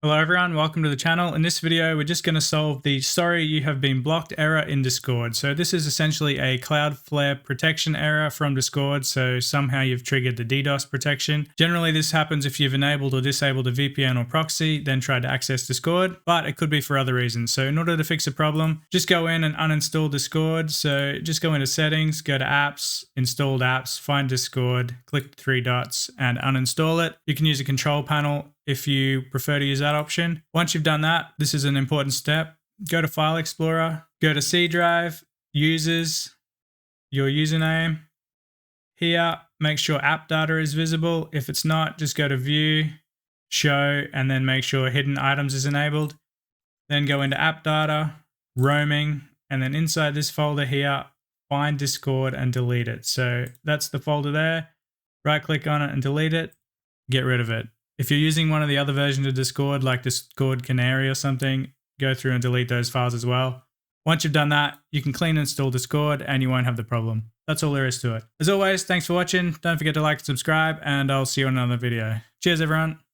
Hello everyone, welcome to the channel. In this video, we're just going to solve the sorry you have been blocked error in Discord. So this is essentially a Cloudflare protection error from Discord. So somehow you've triggered the DDoS protection. Generally this happens if you've enabled or disabled a VPN or proxy, then tried to access Discord, but it could be for other reasons. So in order to fix the problem, just go in and uninstall Discord. So just go into settings, go to apps, installed apps, find Discord, click the three dots and uninstall it. You can use a control panel if you prefer to use that option. Once you've done that, this is an important step. Go to File Explorer, go to C drive, users, your username. Here, make sure app data is visible. If it's not, just go to View, Show, and then make sure Hidden Items is enabled. Then go into App Data, Roaming, and then inside this folder here, find Discord and delete it. So that's the folder there. Right click on it and delete it. Get rid of it. If you're using one of the other versions of Discord, like Discord Canary or something, go through and delete those files as well. Once you've done that, you can clean and install Discord and you won't have the problem. That's all there is to it. As always, thanks for watching. Don't forget to like and subscribe, and I'll see you in another video. Cheers, everyone.